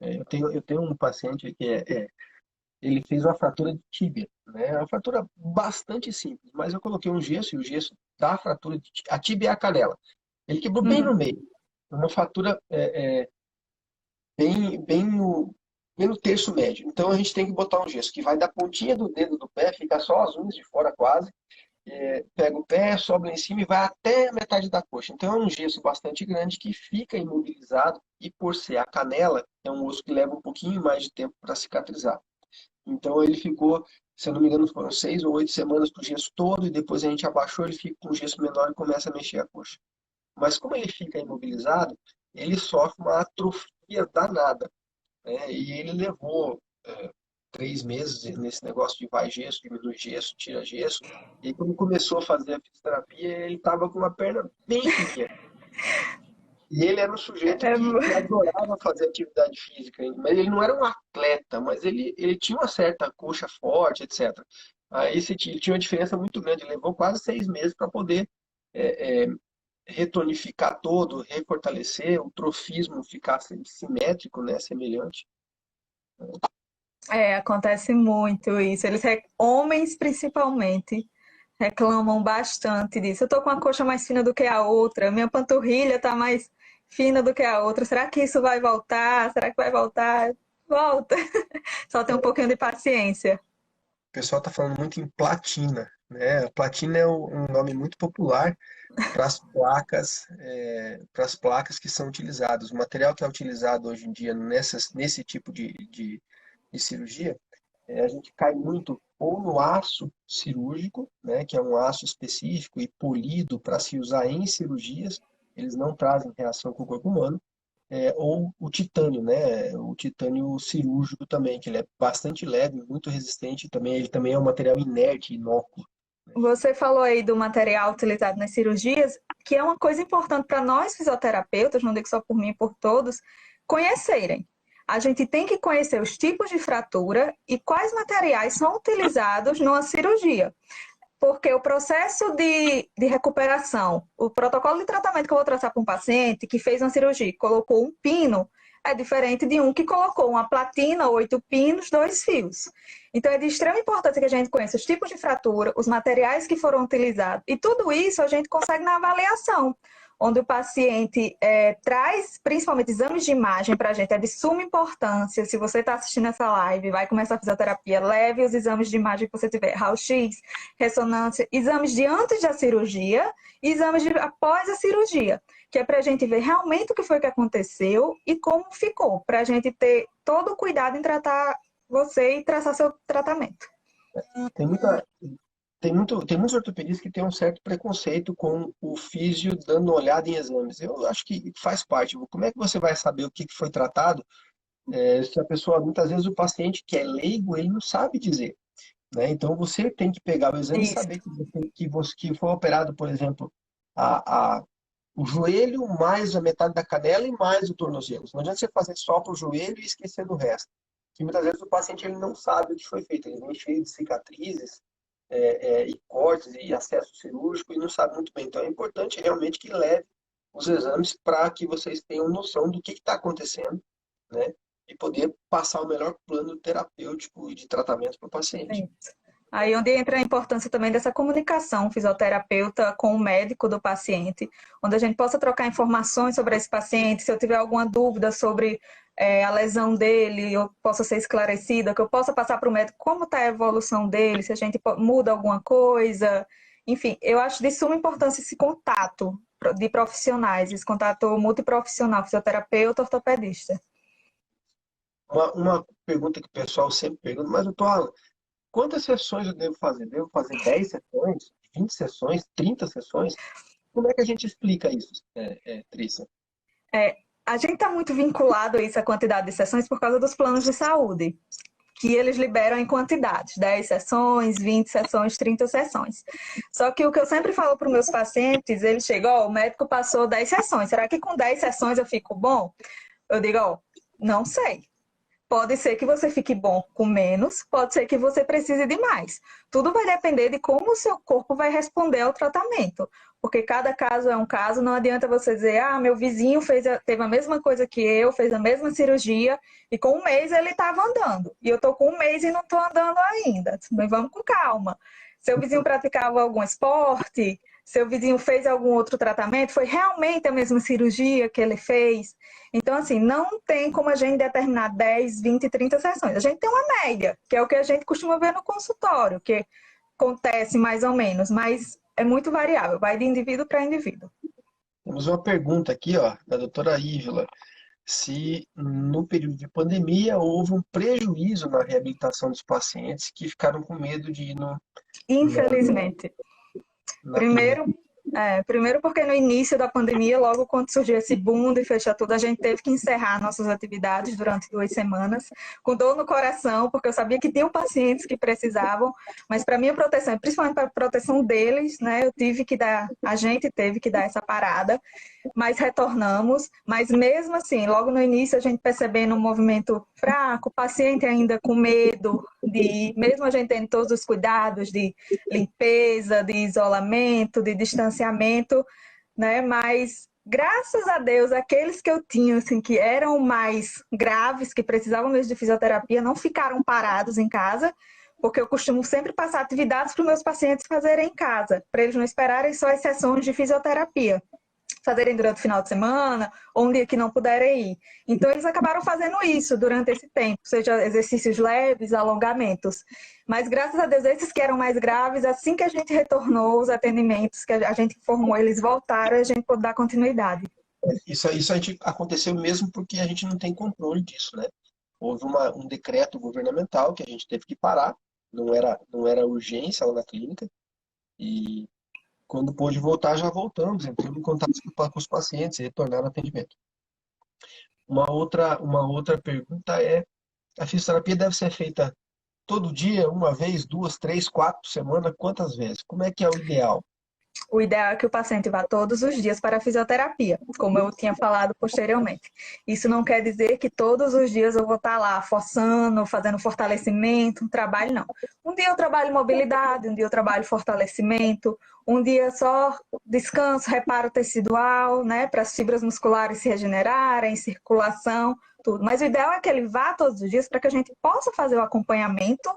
Eu tenho um paciente que ele fez uma fratura de tíbia, né? É uma fratura bastante simples, mas eu coloquei um gesso e o gesso da fratura de tíbia, a tíbia é a canela. Ele quebrou bem no Hum. meio. Uma fratura bem no terço médio. Então a gente tem que botar um gesso que vai da pontinha do dedo do pé, fica só as unhas de fora quase. Pega o pé, sobe lá em cima e vai até a metade da coxa. Então é um gesso bastante grande que fica imobilizado e por ser a canela, é um osso que leva um pouquinho mais de tempo para cicatrizar. Então ele ficou, se eu não me engano, foram 6 ou 8 semanas com o gesso todo e depois a gente abaixou, ele fica com o gesso menor e começa a mexer a coxa. Mas como ele fica imobilizado, ele sofre uma atrofia danada, né? E ele levou 3 meses nesse negócio de vai gesso, diminui gesso, tira gesso. E aí, quando começou a fazer a fisioterapia, ele estava com uma perna bem fininha. E ele era um sujeito É, que adorava fazer atividade física, mas ele não era um atleta, mas ele tinha uma certa coxa forte, etc. Aí ele tinha uma diferença muito grande, ele levou quase 6 meses para poder é, é, retonificar todo, refortalecer, o trofismo ficar simétrico, né, semelhante. acontece muito isso. Homens principalmente, reclamam bastante disso. Eu tô com a coxa mais fina do que a outra, minha panturrilha tá mais fina do que a outra. Será que isso vai voltar? Será que vai voltar? Volta. Só tem um pouquinho de paciência. O pessoal está falando muito em platina, né? A platina é um nome muito popular para as placas que são utilizadas. O material que é utilizado hoje em dia nesse tipo de cirurgia, a gente cai muito ou no aço cirúrgico, né, que é um aço específico e polido para se usar em cirurgias, eles não trazem reação com o corpo humano, ou o titânio, né, o titânio cirúrgico também, que ele é bastante leve, muito resistente, também ele também é um material inerte, inócuo. Você falou aí do material utilizado nas cirurgias. que é uma coisa importante para nós fisioterapeutas, não digo só por mim, por todos, conhecerem. A gente tem que conhecer os tipos de fratura e quais materiais são utilizados numa cirurgia. Porque o processo de recuperação, o protocolo de tratamento que eu vou traçar para um paciente que fez uma cirurgia e colocou um pino, é diferente de um que colocou uma platina, 8 pinos, 2 fios. Então, é de extrema importância que a gente conheça os tipos de fratura, os materiais que foram utilizados. E tudo isso a gente consegue na avaliação, onde o paciente traz principalmente exames de imagem para a gente. É de suma importância. Se você está assistindo essa live, vai começar a fisioterapia, leve os exames de imagem que você tiver. Raio-X, ressonância, exames de antes da cirurgia e exames de após a cirurgia, que é para a gente ver realmente o que foi que aconteceu e como ficou, para a gente ter todo o cuidado em tratar você e traçar seu tratamento. Tem muita, tem muitos ortopedistas que têm um certo preconceito com o físio dando uma olhada em exames. Eu acho que faz parte. Como é que você vai saber o que foi tratado, se a pessoa, muitas vezes o paciente que é leigo, ele não sabe dizer, né? Então você tem que pegar o exame e Isso. saber que foi operado, por exemplo, a, o joelho mais a metade da canela e mais o tornozelo. Não adianta você fazer só para o joelho e esquecer do resto. Que muitas vezes o paciente ele não sabe o que foi feito, ele vem cheio de cicatrizes, e cortes e acesso cirúrgico e não sabe muito bem. Então é importante realmente que leve os exames para que vocês tenham noção do que está acontecendo, né? E poder passar o melhor plano terapêutico e de tratamento para o paciente. Isso. Aí onde entra a importância também dessa comunicação fisioterapeuta com o médico do paciente, onde a gente possa trocar informações sobre esse paciente, se eu tiver alguma dúvida sobre a lesão dele, eu possa ser esclarecida, que eu possa passar para o médico como está a evolução dele, se a gente muda alguma coisa. Enfim, eu acho de suma importância esse contato de profissionais, esse contato multiprofissional, fisioterapeuta, ortopedista. Uma pergunta que o pessoal sempre pergunta, mas doutor Alan, quantas sessões eu devo fazer? Devo fazer 10 sessões, 20 sessões, 30 sessões? Como é que a gente explica isso, Trícia? A gente está muito vinculado a isso, a quantidade de sessões, por causa dos planos de saúde, que eles liberam em quantidades, 10 sessões, 20 sessões, 30 sessões. Só que o que eu sempre falo para os meus pacientes, eles chegam, ó, o médico passou 10 sessões, será que com 10 sessões eu fico bom? Eu digo, ó, não sei. Pode ser que você fique bom com menos, pode ser que você precise de mais. Tudo vai depender de como o seu corpo vai responder ao tratamento. Porque cada caso é um caso, não adianta você dizer, ah, meu vizinho teve a mesma coisa que eu, fez a mesma cirurgia, e com um mês ele estava andando. E eu estou com um mês e não estou andando ainda. Mas vamos com calma. Seu vizinho praticava algum esporte, seu vizinho fez algum outro tratamento, foi realmente a mesma cirurgia que ele fez. Então, assim, não tem como a gente determinar 10, 20, 30 sessões. A gente tem uma média, que é o que a gente costuma ver no consultório, que acontece mais ou menos, mas é muito variável, vai de indivíduo para indivíduo. Temos uma pergunta aqui, ó, da doutora Ívila. Se no período de pandemia houve um prejuízo na reabilitação dos pacientes que ficaram com medo de ir Infelizmente. na clínica. Primeiro porque no início da pandemia, logo quando surgiu esse boom de fechar tudo, a gente teve que encerrar nossas atividades durante 2 semanas, com dor no coração, porque eu sabia que tinham pacientes que precisavam, mas para minha proteção, principalmente para a proteção deles, né, a gente teve que dar essa parada, mas retornamos. Mas mesmo assim, logo no início, a gente percebendo um movimento fraco, o paciente ainda com medo mesmo a gente tendo todos os cuidados de limpeza, de isolamento, de distanciamento, né? Mas graças a Deus, aqueles que eu tinha, assim, que eram mais graves, que precisavam mesmo de fisioterapia, não ficaram parados em casa, porque eu costumo sempre passar atividades para os meus pacientes fazerem em casa, para eles não esperarem só as sessões de fisioterapia, fazerem durante o final de semana, ou um dia que não puderem ir. Então, eles acabaram fazendo isso durante esse tempo, seja exercícios leves, alongamentos. Mas, graças a Deus, esses que eram mais graves, assim que a gente retornou os atendimentos, que a gente informou, eles voltaram e a gente pôde dar continuidade. Isso a gente aconteceu mesmo porque a gente não tem controle disso, né? Houve um decreto governamental que a gente teve que parar, não era urgência lá na clínica, e quando pôde voltar, já voltamos, entramos em contato com os pacientes e retornaram ao atendimento. Uma outra pergunta é, a fisioterapia deve ser feita todo dia, uma vez, duas, três, quatro por semana, quantas vezes? Como é que é o ideal? O ideal é que o paciente vá todos os dias para a fisioterapia, como eu tinha falado posteriormente. Isso não quer dizer que todos os dias eu vou estar lá forçando, fazendo fortalecimento, trabalho, não. Um dia eu trabalho mobilidade, um dia eu trabalho fortalecimento, um dia só descanso, reparo tecidual, né, para as fibras musculares se regenerarem, circulação, tudo. Mas o ideal é que ele vá todos os dias para que a gente possa fazer o acompanhamento,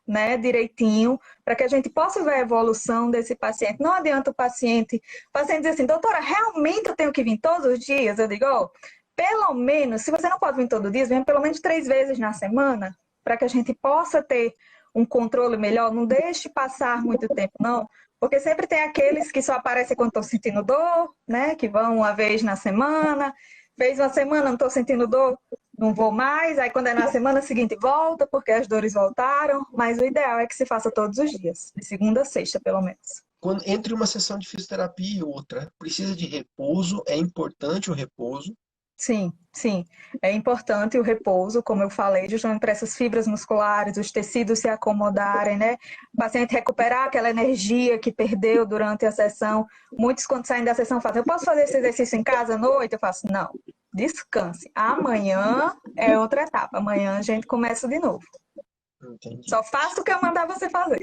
né, direitinho, para que a gente possa ver a evolução desse paciente. Não adianta o paciente dizer assim, doutora, realmente eu tenho que vir todos os dias? Eu digo, oh, pelo menos, se você não pode vir todo dia, venha pelo menos 3 vezes na semana, para que a gente possa ter um controle melhor. Não deixe passar muito tempo, não, porque sempre tem aqueles que só aparecem quando estão sentindo dor, né, que vão uma vez na semana, fez uma semana, não estou sentindo dor, não vou mais, aí quando é na semana seguinte volta, porque as dores voltaram, mas o ideal é que se faça todos os dias, de segunda a sexta, pelo menos. Entre uma sessão de fisioterapia e outra, precisa de repouso, é importante o repouso. Sim, sim. É importante o repouso, como eu falei, justamente para essas fibras musculares, os tecidos se acomodarem, né? O paciente recuperar aquela energia que perdeu durante a sessão. Muitos, quando saem da sessão, fazem: eu posso fazer esse exercício em casa à noite? Eu faço: não, descanse. Amanhã é outra etapa. Amanhã a gente começa de novo. Entendi. Só faça o que eu mandar você fazer.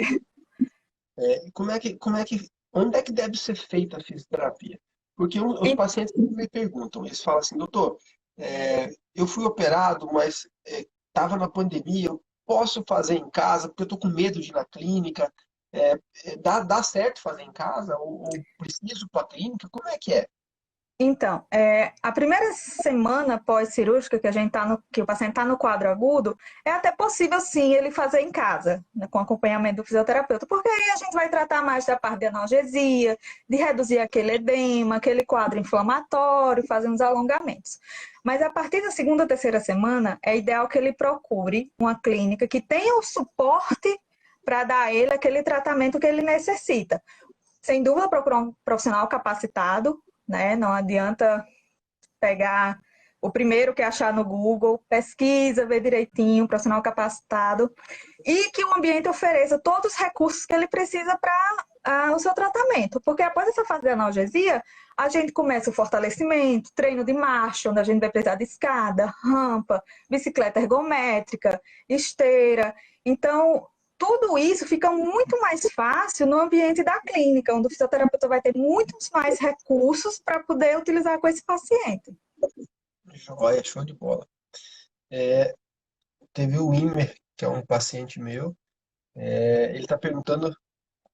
Onde é que deve ser feita a fisioterapia? Porque os pacientes me perguntam, eles falam assim, doutor, eu fui operado, mas estava na pandemia, eu posso fazer em casa, porque eu estou com medo de ir na clínica. Dá certo fazer em casa? Ou preciso para a clínica? Como é que é? Então, a primeira semana pós-cirúrgica que o paciente está no quadro agudo, é até possível sim ele fazer em casa, né, com acompanhamento do fisioterapeuta, porque aí a gente vai tratar mais da parte de analgesia, de reduzir aquele edema, aquele quadro inflamatório, fazer uns alongamentos. Mas a partir da segunda, terceira semana, é ideal que ele procure uma clínica que tenha o suporte para dar a ele aquele tratamento que ele necessita. Sem dúvida, procurar um profissional capacitado, né? Não adianta pegar o primeiro que achar no Google, pesquisa, ver direitinho, profissional capacitado, e que o ambiente ofereça todos os recursos que ele precisa para o seu tratamento. Porque após essa fase de analgesia, a gente começa o fortalecimento, treino de marcha, onde a gente vai precisar de escada, rampa, bicicleta ergométrica, esteira. Então, tudo isso fica muito mais fácil no ambiente da clínica, onde o fisioterapeuta vai ter muitos mais recursos para poder utilizar com esse paciente. Joia, show de bola. Teve o Imer, que é um paciente meu, ele está perguntando,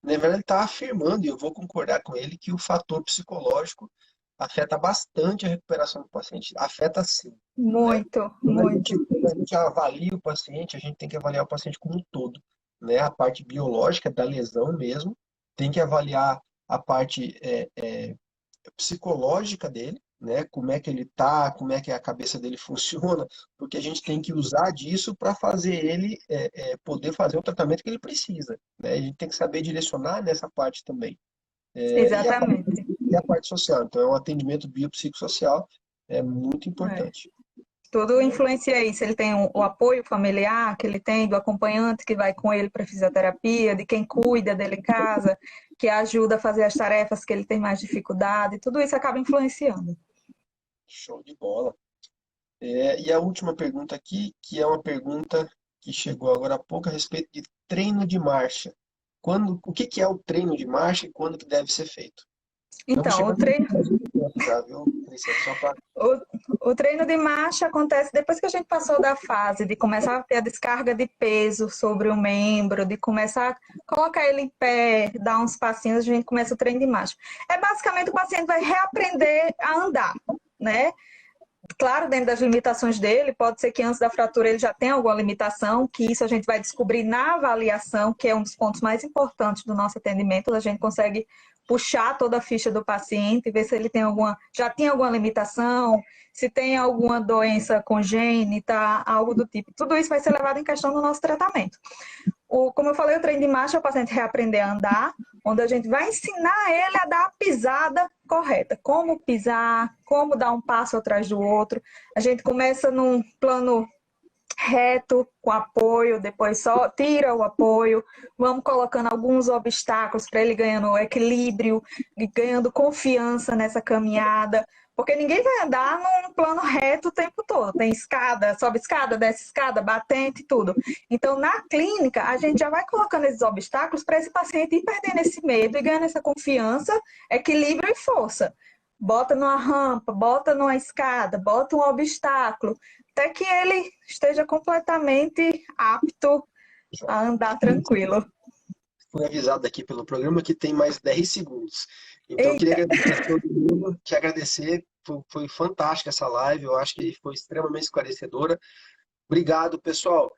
na verdade ele está afirmando, e eu vou concordar com ele, que o fator psicológico afeta bastante a recuperação do paciente. Afeta sim, né? Muito, muito. Quando a gente avalia o paciente, a gente tem que avaliar o paciente como um todo, né? A parte biológica da lesão mesmo, tem que avaliar a parte psicológica dele, né? Como é que ele tá, como é que a cabeça dele funciona, porque a gente tem que usar disso para fazer ele poder fazer o tratamento que ele precisa, né? A gente tem que saber direcionar nessa parte também. É, e, a, Exatamente. e a parte social, então é um atendimento biopsicossocial, é muito É. importante. Tudo influencia isso. Ele tem o apoio familiar que ele tem, do acompanhante que vai com ele para fisioterapia, de quem cuida dele em casa, que ajuda a fazer as tarefas que ele tem mais dificuldade. Tudo isso acaba influenciando. Show de bola. E a última pergunta aqui, que é uma pergunta que chegou agora há pouco a respeito de treino de marcha. O que que é o treino de marcha e quando que deve ser feito? Estamos Então, chegando no tempo já, viu, Priscila? Só para. o treino de marcha acontece depois que a gente passou da fase de começar a ter a descarga de peso sobre o membro, de começar a colocar ele em pé, dar uns passinhos, a gente começa o treino de marcha. É basicamente o paciente vai reaprender a andar, né? Claro, dentro das limitações dele, pode ser que antes da fratura ele já tenha alguma limitação, que isso a gente vai descobrir na avaliação, que é um dos pontos mais importantes do nosso atendimento. A gente consegue puxar toda a ficha do paciente e ver se ele tem já tinha alguma limitação, se tem alguma doença congênita, algo do tipo. Tudo isso vai ser levado em questão no nosso tratamento. Como eu falei, o treino de marcha é o paciente reaprender a andar, onde a gente vai ensinar ele a dar a pisada correta, como pisar, como dar um passo atrás do outro. A gente começa num plano reto, com apoio, depois só tira o apoio, vamos colocando alguns obstáculos para ele ganhando equilíbrio e ganhando confiança nessa caminhada, porque ninguém vai andar num plano reto o tempo todo. Tem escada, sobe escada, desce escada, batente e tudo. Então, na clínica, a gente já vai colocando esses obstáculos para esse paciente ir perdendo esse medo e ganhando essa confiança, equilíbrio e força. Bota numa rampa, bota numa escada, bota um obstáculo, até que ele esteja completamente apto a andar tranquilo. Fui avisado aqui pelo programa que tem mais 10 segundos. Então, eu queria Eita, agradecer a todo mundo, te agradecer. Foi fantástica essa live, eu acho que foi extremamente esclarecedora. Obrigado, pessoal.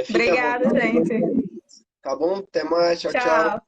Fiquem à obrigada, vontade, gente. tá bom? Até mais, tchau, tchau. Tchau.